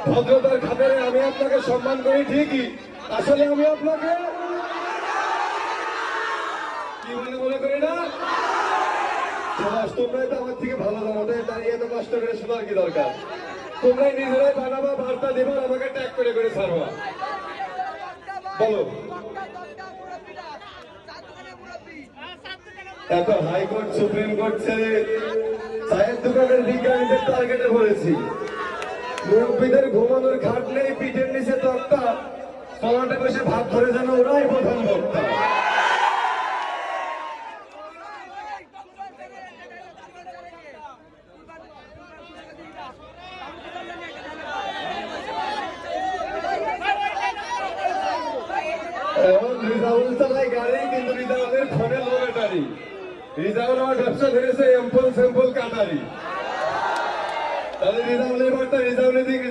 ভদ্রতার খাতিরে আমি আপনাকে সম্মান করি ঠিকই, আসলে আমি আপনাকে কি মনে করি না। তোমরাই তো আমার থেকে ভালো জানো, দাঁড়িয়ে তো কষ্ট করে শোনার কি দরকার। তোমরাই নিজেরাই বানাবা, বার্তা দেবা, আমাকে ট্যাগ করে করে ছাড়বা। বলো, এত হাইকোর্ট সুপ্রিম কোর্ট ছেড়ে চায়ের দোকানের বিজ্ঞানীদের টার্গেটে পড়েছি। মুরব্বীদের ঘুমানোর খাট নেই, পিঠের নিচে তক্তা, তলাটে বসে ভাত ধরে যেন ওরাই প্রধান বক্তা। এখন রিজাউল চালায় গাড়ি, কিন্তু রিজাউলের ফোনে লো ব্যাটারি। রিজাউল আমার ব্যবসা ধরেছে এম্পল স্যাম্পল কাটারি। তাহলে রিজাউলের বার্তা রিজাউলের দিকে